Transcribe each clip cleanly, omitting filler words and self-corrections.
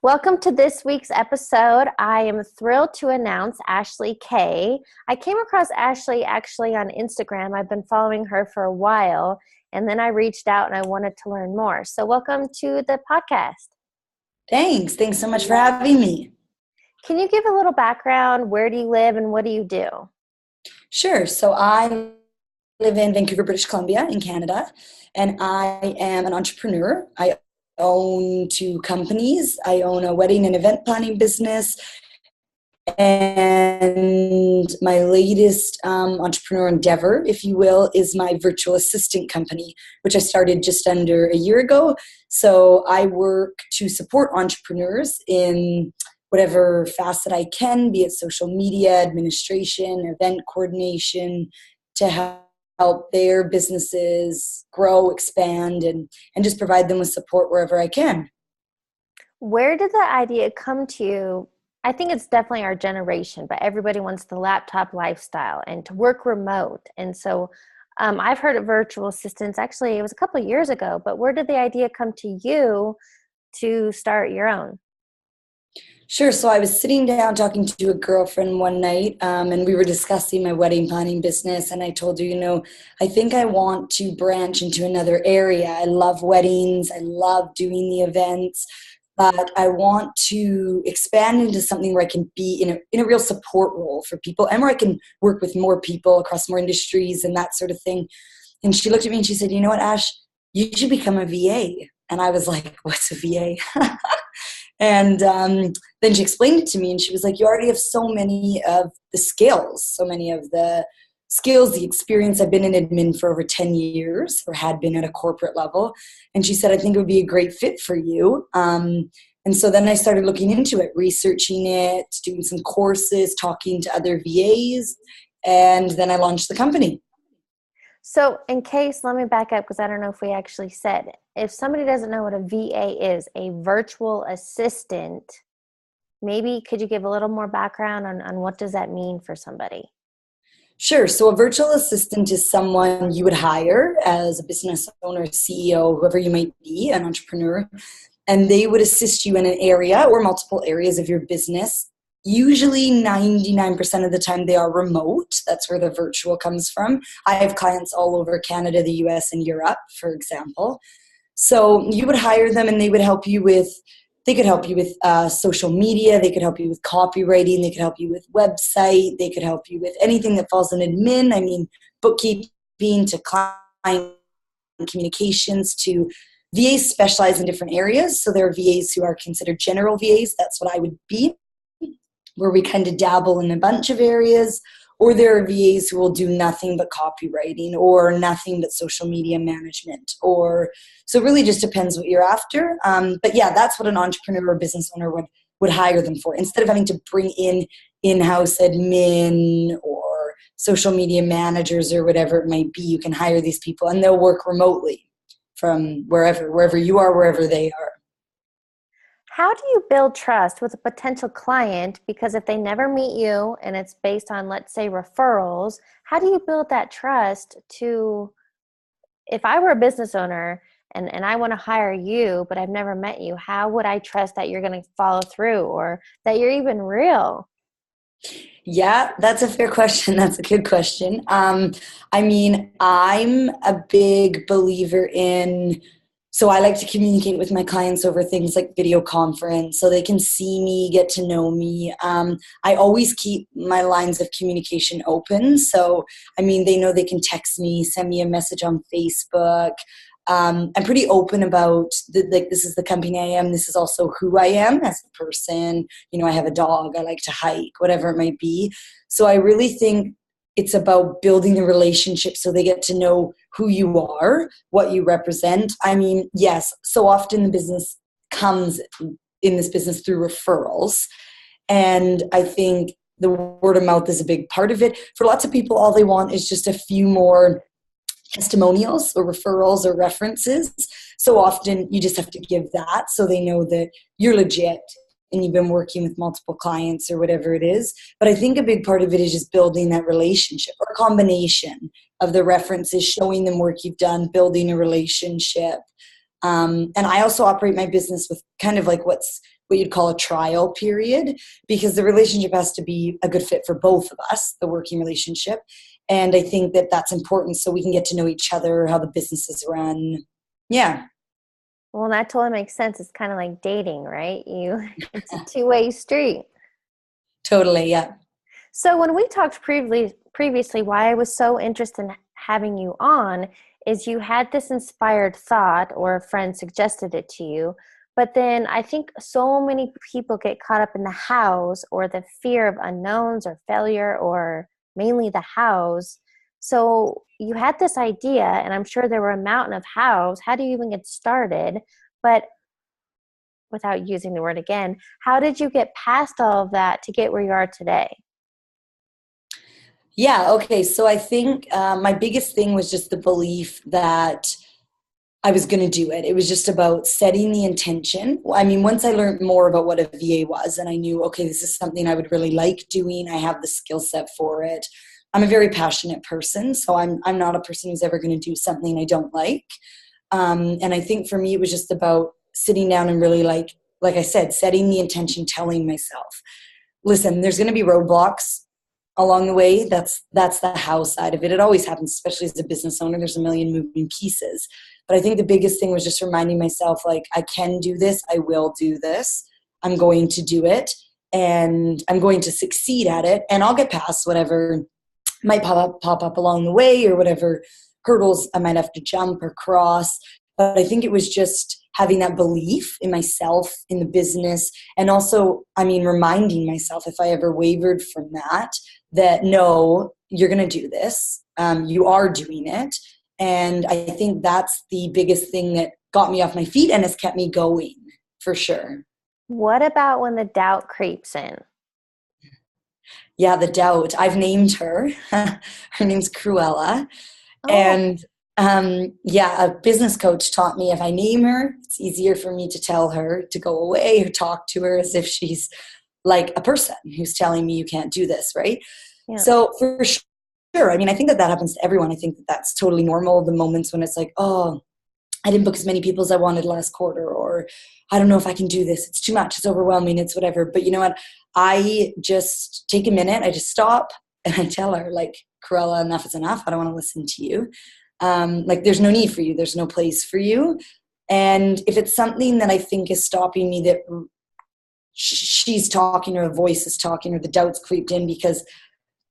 Welcome to this week's episode. I am thrilled to announce Ashley Kay. I came across Ashley actually on Instagram. I've been following her for a while, and then I reached out and I wanted to learn more. So welcome to the podcast. Thanks. Thanks so much for having me. Can you give a little background? Where do you live and what do you do? Sure. So I live in Vancouver, British Columbia in Canada, and I am an entrepreneur. I own two companies. I own a wedding and event planning business, and my latest entrepreneur endeavor, if you will, is my virtual assistant company, which I started just under a year ago. So I work to support entrepreneurs in whatever facet I can, be it social media, administration, event coordination, to help their businesses grow, expand, and just provide them with support wherever I can. Where did the idea come to you? I think it's definitely our generation, but everybody wants the laptop lifestyle and to work remote. And so I've heard of virtual assistants. Actually, it was a couple of years ago, but where did the idea come to you to start your own? Sure. So I was sitting down talking to a girlfriend one night, and we were discussing my wedding planning business. And I told her, I think I want to branch into another area. I love weddings. I love doing the events, but I want to expand into something where I can be in a real support role for people, and where I can work with more people across more industries and that sort of thing. And she looked at me and she said, "You know what, Ash, you should become a VA." And I was like, "What's a VA?" And then she explained it to me, and she was like, "You already have so many of the skills, the experience. I've been in admin for over 10 years, or had been at a corporate level." And she said, "I think it would be a great fit for you." And so then I started looking into it, researching it, doing some courses, talking to other VAs, and then I launched the company. So in case, let me back up because I don't know if we actually said it. If somebody doesn't know what a VA is, a virtual assistant, maybe could you give a little more background on what does that mean for somebody? Sure. So a virtual assistant is someone you would hire as a business owner, CEO, whoever you might be, an entrepreneur, and they would assist you in an area or multiple areas of your business. Usually 99% of the time they are remote. That's where the virtual comes from. I have clients all over Canada, the US, and Europe, for example. So you would hire them, and they could help you with social media. They could help you with copywriting. They could help you with website. They could help you with anything that falls in admin. I mean, bookkeeping to client communications to VAs specialize in different areas. So there are VAs who are considered general VAs. That's what I would be, where we kind of dabble in a bunch of areas. Or there are VAs who will do nothing but copywriting or nothing but social media management. So it really just depends what you're after. But yeah, that's what an entrepreneur or business owner would hire them for. Instead of having to bring in-house admin or social media managers or whatever it might be, you can hire these people and they'll work remotely from wherever you are, wherever they are. How do you build trust with a potential client? Because if they never meet you and it's based on, let's say, referrals, how do you build that trust to, if I were a business owner and I want to hire you, but I've never met you, how would I trust that you're going to follow through or that you're even real? Yeah, that's a fair question. That's a good question. I mean, I'm a big believer so I like to communicate with my clients over things like video conference so they can see me, get to know me. I always keep my lines of communication open. So, I mean, they know they can text me, send me a message on Facebook. I'm pretty open about this is the company I am. This is also who I am as a person. I have a dog. I like to hike, whatever it might be. So I really think it's about building the relationship so they get to know who you are, what you represent. I mean, yes, so often the business comes in this business through referrals. And I think the word of mouth is a big part of it. For lots of people, all they want is just a few more testimonials or referrals or references. So often you just have to give that so they know that you're legit and you've been working with multiple clients or whatever it is. But I think a big part of it is just building that relationship, or a combination of the references, showing them work you've done, building a relationship. And I also operate my business with kind of like what you'd call a trial period, because the relationship has to be a good fit for both of us, the working relationship. And I think that that's important so we can get to know each other, how the business is run. Yeah, Well, that totally makes sense. It's kind of like dating, right? It's a two-way street. totally. Yeah. So when we talked previously, why I was so interested in having you on is you had this inspired thought or a friend suggested it to you. But then I think so many people get caught up in the hows or the fear of unknowns or failure or mainly the hows. So you had this idea, and I'm sure there were a mountain of hows. How do you even get started? But without using the word again, how did you get past all of that to get where you are today? Yeah. Okay. So I think my biggest thing was just the belief that I was going to do it. It was just about setting the intention. I mean, once I learned more about what a VA was and I knew, okay, this is something I would really like doing, I have the skill set for it. I'm a very passionate person, so I'm not a person who's ever going to do something I don't like. And I think for me, it was just about sitting down and really like I said, setting the intention, telling myself, listen, there's going to be roadblocks along the way. That's the how side of it. It always happens, especially as a business owner. There's a million moving pieces. But I think the biggest thing was just reminding myself, like, I can do this. I will do this. I'm going to do it. And I'm going to succeed at it. And I'll get past whatever might pop up along the way or whatever hurdles I might have to jump or cross. But I think it was just having that belief in myself, in the business, and also, I mean, reminding myself if I ever wavered from that no, you're going to do this. You are doing it. And I think that's the biggest thing that got me off my feet and has kept me going for sure. What about when the doubt creeps in? Yeah, the doubt. I've named her. Her name's Cruella. Oh, And yeah, a business coach taught me if I name her, it's easier for me to tell her to go away or talk to her as if she's like a person who's telling me you can't do this, right? yeah. So for sure, I mean, I think that happens to everyone. I think that that's totally normal. The moments when it's like, oh, I didn't book as many people as I wanted last quarter, or I don't know if I can do this. It's too much. It's overwhelming. It's whatever. But you know what? I just take a minute. I just stop and I tell her, like, Corella, enough is enough. I don't want to listen to you. Like, there's no need for you. There's no place for you. And if it's something that I think is stopping me, that she's talking or the voice is talking or the doubts creeped in because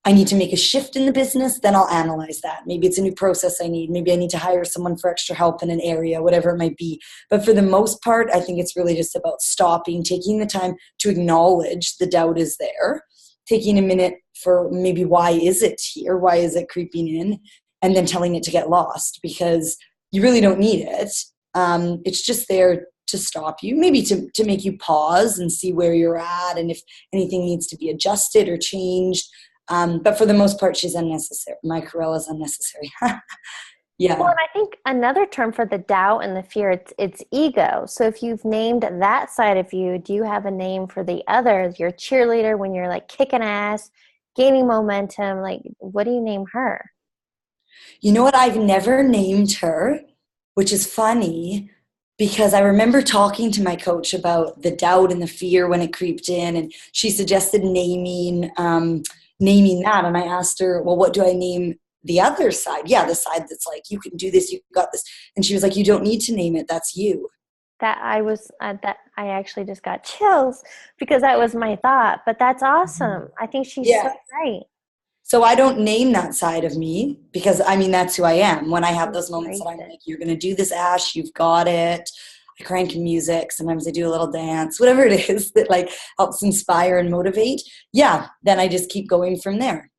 I need to make a shift in the business, then I'll analyze that. Maybe it's a new process I need. Maybe I need to hire someone for extra help in an area, whatever it might be. But for the most part, I think it's really just about stopping, taking the time to acknowledge the doubt is there, taking a minute for maybe why is it here? Why is it creeping in? And then telling it to get lost because you really don't need it. It's just there to stop you, maybe to make you pause and see where you're at and if anything needs to be adjusted or changed. But for the most part, she's unnecessary. My Corella is unnecessary. Well, Yeah. and I think another term for the doubt and the fear, it's ego. So if you've named that side of you, do you have a name for the other, your cheerleader when you're like kicking ass, gaining momentum? Like, what do you name her? You know what? I've never named her, which is funny because I remember talking to my coach about the doubt and the fear when it creeped in, and she suggested naming that. And I asked her, well, what do I name the other side? Yeah, the side that's like, you can do this, you got this. And she was like, you don't need to name it. That's you. That I actually just got chills because that was my thought. But that's Mhm. awesome. I think she's so Yeah. right. So I don't name that side of me because I mean, that's who I am. When I have those moments that Embrace I'm it. like, you're going to do this, Ash, you've got it. I crank music. Sometimes I do a little dance, whatever it is that like helps inspire and motivate. Yeah. Then I just keep going from there.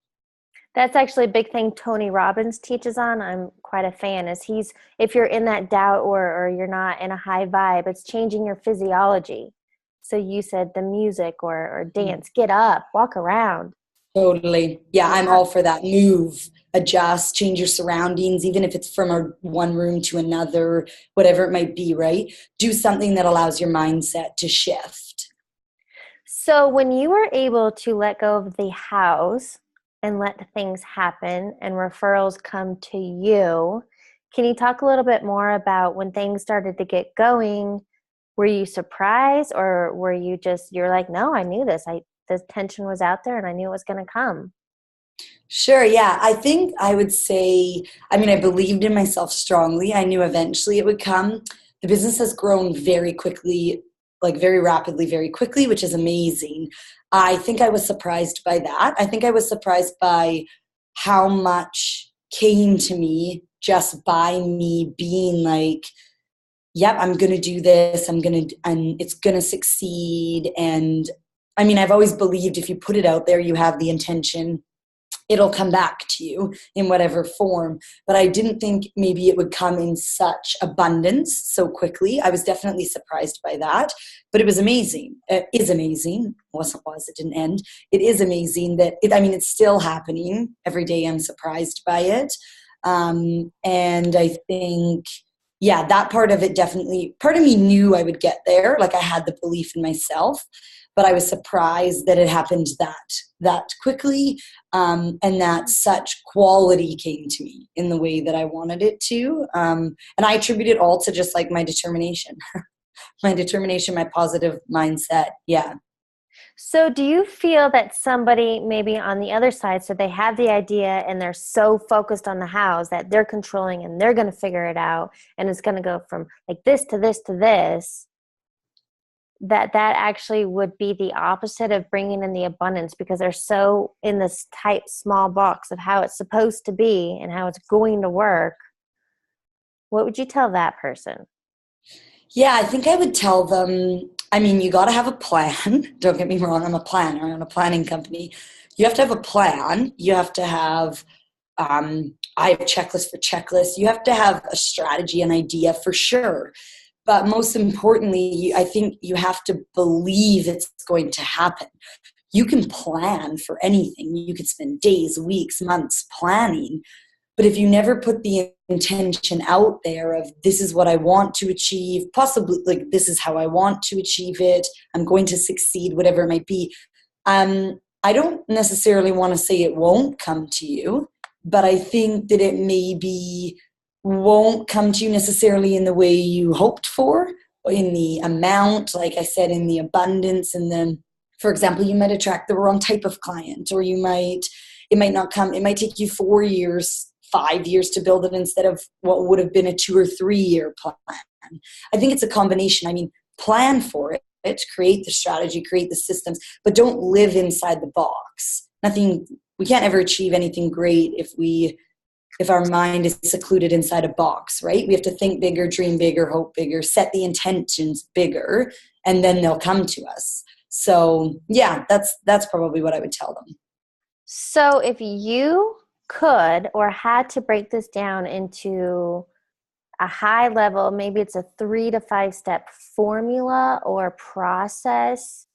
That's actually a big thing Tony Robbins teaches on. I'm quite a fan. Is he's if you're in that doubt or you're not in a high vibe, it's changing your physiology. So you said the music or dance, get up, walk around. Totally. Yeah. I'm Yeah. all for that. Move, adjust, change your surroundings, even if it's from one room to another, whatever it might be, right? Do something that allows your mindset to shift. So when you were able to let go of the house and let things happen and referrals come to you, Can you talk a little bit more about when things started to get going? Were you surprised, or were you just, you're like, no, I knew this. The tension was out there and I knew it was going to come. Sure, yeah. I think I would say, I mean, I believed in myself strongly. I knew eventually it would come. The business has grown very quickly, like very rapidly, very quickly, which is amazing. I think I was surprised by that. I think I was surprised by how much came to me just by me being like, yep, I'm going to do this. And it's going to succeed. And I mean, I've always believed if you put it out there, you have the intention, it'll come back to you in whatever form. But I didn't think maybe it would come in such abundance so quickly. I was definitely surprised by that, but it was amazing. It is amazing. It didn't end. It is amazing that I mean, it's still happening. Every day I'm surprised by it. And I think, yeah, that part of it definitely, part of me knew I would get there. Like I had the belief in myself, but I was surprised that it happened that quickly, and that such quality came to me in the way that I wanted it to. And I attribute it all to just like my determination, my positive mindset. Yeah. So, do you feel that somebody maybe on the other side, so they have the idea and they're so focused on the hows that they're controlling and they're going to figure it out and it's going to go from like this to this to this, that actually would be the opposite of bringing in the abundance because they're so in this tight, small box of how it's supposed to be and how it's going to work? What would you tell that person? Yeah, I think I would tell them, I mean, you got to have a plan. Don't get me wrong, I'm a planner, I'm a planning company. You have to have a plan. You have to have, I have checklist for checklists. You have to have a strategy, an idea for sure. But most importantly, I think you have to believe it's going to happen. You can plan for anything. You could spend days, weeks, months planning, but if you never put the intention out there of this is what I want to achieve, possibly like this is how I want to achieve it, I'm going to succeed, whatever it might be, I don't necessarily want to say it won't come to you, but I think that it maybe won't come to you necessarily in the way you hoped for, or in the amount, like I said, in the abundance, and then, for example, you might attract the wrong type of client, or it might not come, it might take you 4 years, 5 years to build it instead of what would have been a 2 or 3 year plan. I think it's a combination. I mean, plan for it, create the strategy, create the systems, but don't live inside the box. We can't ever achieve anything great if our mind is secluded inside a box, right? We have to think bigger, dream bigger, hope bigger, set the intentions bigger, and then they'll come to us. So yeah, that's probably what I would tell them. So, if you could or had to break this down into a high level, maybe it's a 3 to 5 step formula or process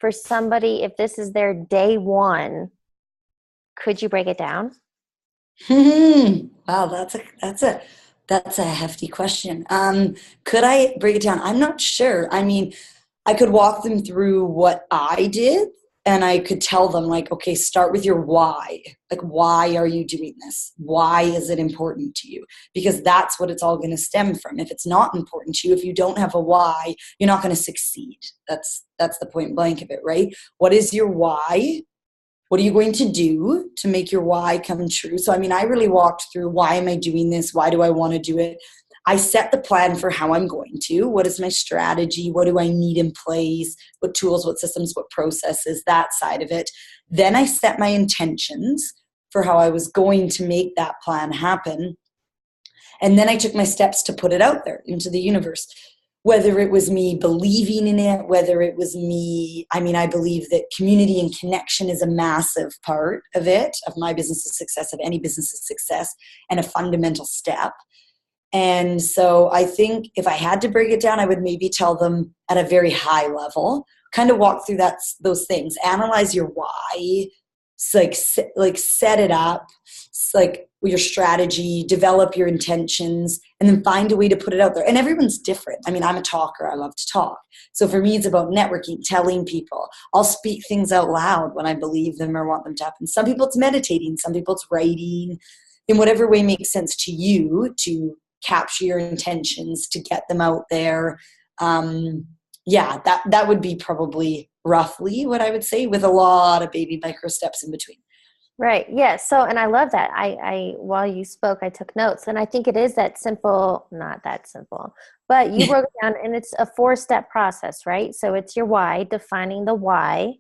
for somebody, if this is their day one, could you break it down? Wow, that's a hefty question. Could I break it down? I'm not sure. I mean, I could walk them through what I did, and I could tell them like, okay, start with your why. Like, why are you doing this? Why is it important to you? Because that's what it's all going to stem from. If it's not important to you, if you don't have a why, you're not going to succeed. That's the point blank of it, right? What is your why? What are you going to do to make your why come true? So, I mean, I really walked through, why am I doing this? Why do I want to do it? I set the plan for how I'm going to. What is my strategy? What do I need in place? What tools, what systems, what processes, that side of it. Then I set my intentions for how I was going to make that plan happen. And then I took my steps to put it out there into the universe. Whether it was me believing in it, whether it was me, I mean, I believe that community and connection is a massive part of it, of my business's success, of any business's success, and a fundamental step. And so I think if I had to break it down, I would maybe tell them at a very high level, kind of walk through those things, analyze your why, like set it up, like your strategy, develop your intentions, and then find a way to put it out there. And everyone's different. I mean, I'm a talker. I love to talk. So for me, it's about networking, telling people. I'll speak things out loud when I believe them or want them to happen. Some people it's meditating. Some people it's writing. in whatever way makes sense to you to capture your intentions, to get them out there. Yeah, that would be probably roughly what I would say, with a lot of baby micro steps in between. Right. Yes. So, and I love that. While you spoke, I took notes, and I think it is that simple, not that simple, but you broke it down, and it's a 4-step process, right? So it's your why, defining the why,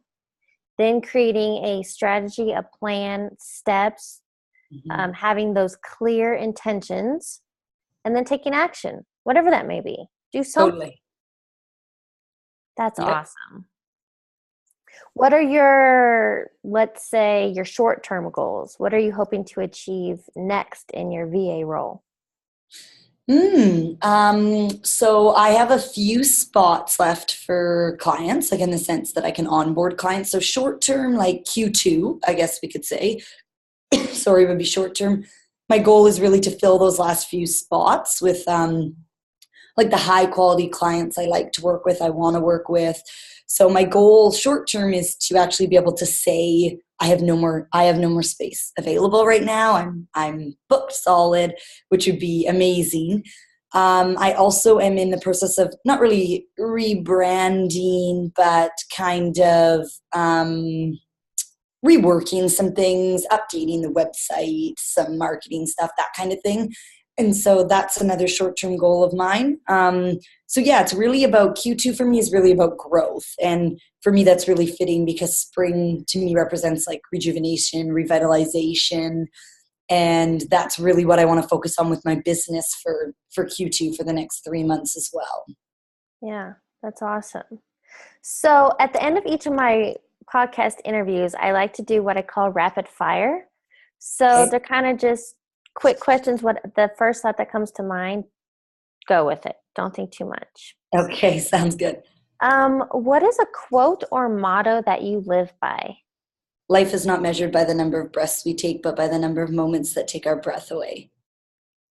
then creating a strategy, a plan, steps, Mm-hmm. having those clear intentions, and then taking action, whatever that may be. Do something. Totally. That's Yep. awesome. What are your, let's say, your short-term goals? What are you hoping to achieve next in your VA role? So I have a few spots left for clients, like in the sense that I can onboard clients. So short term, like Q2, I guess we could say, sorry, would be short term. My goal is really to fill those last few spots with like the high quality clients I like to work with, I want to work with. So my goal short term is to actually be able to say I have no more space available right now. I'm booked solid, which would be amazing. I also am in the process of not really rebranding, but kind of reworking some things, updating the website, some marketing stuff, that kind of thing. And so that's another short-term goal of mine. So yeah, it's really about Q2 for me is really about growth. And for me, that's really fitting because spring to me represents like rejuvenation, revitalization. And that's really what I want to focus on with my business for Q2 for the next 3 months as well. Yeah, that's awesome. So at the end of each of my podcast interviews, I like to do what I call rapid fire. So Okay. they're kind of just quick questions. What the first thought that comes to mind, go with it. Don't think too much. Okay, sounds good. What is a quote or motto that you live by? Life is not measured by the number of breaths we take, but by the number of moments that take our breath away.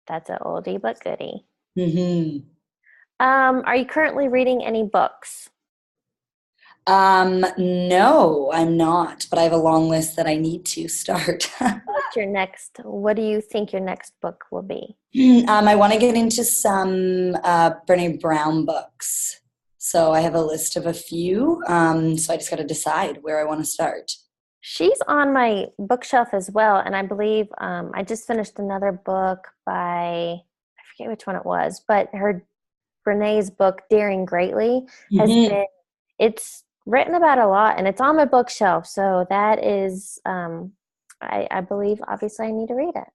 That's a oldie but goodie. Hmm. Are you currently reading any books? No, I'm not, but I have a long list that I need to start. What do you think your next book will be? I want to get into some Brene Brown books. So I have a list of a few. So I just got to decide where I want to start. She's on my bookshelf as well, and I believe I just finished another book by, I forget which one it was, but her Brené's book, Daring Greatly, has Hmm. been, it's written about a lot, and it's on my bookshelf. So that is, I believe, obviously, I need to read it.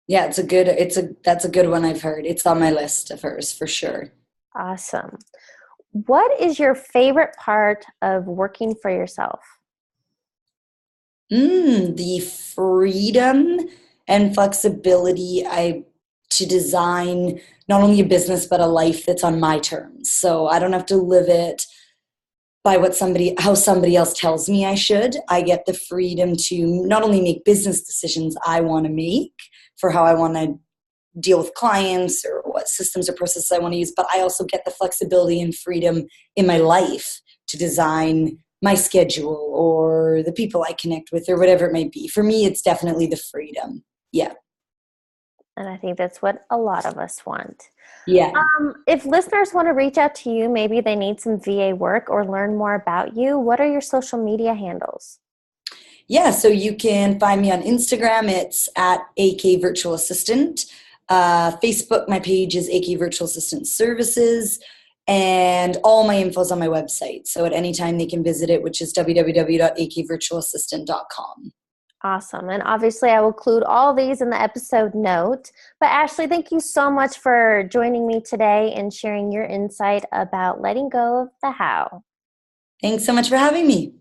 Yeah, that's a good one I've heard. It's on my list of hers for sure. Awesome. What is your favorite part of working for yourself? The freedom and flexibility I to design not only a business but a life that's on my terms. So I don't have to live it by how somebody else tells me I should. I get the freedom to not only make business decisions I want to make for how I want to deal with clients or what systems or processes I want to use, but I also get the flexibility and freedom in my life to design my schedule or the people I connect with or whatever it might be. For me, it's definitely the freedom. Yeah. And I think that's what a lot of us want. Yeah. If listeners want to reach out to you, maybe they need some VA work or learn more about you, what are your social media handles? Yeah. So you can find me on Instagram. It's at AK Virtual Assistant. Facebook, my page is AK Virtual Assistant Services. And all my info is on my website. So at any time they can visit it, which is www.akvirtualassistant.com. Awesome. And obviously, I will include all these in the episode note. But Ashley, thank you so much for joining me today and sharing your insight about letting go of the how. Thanks so much for having me.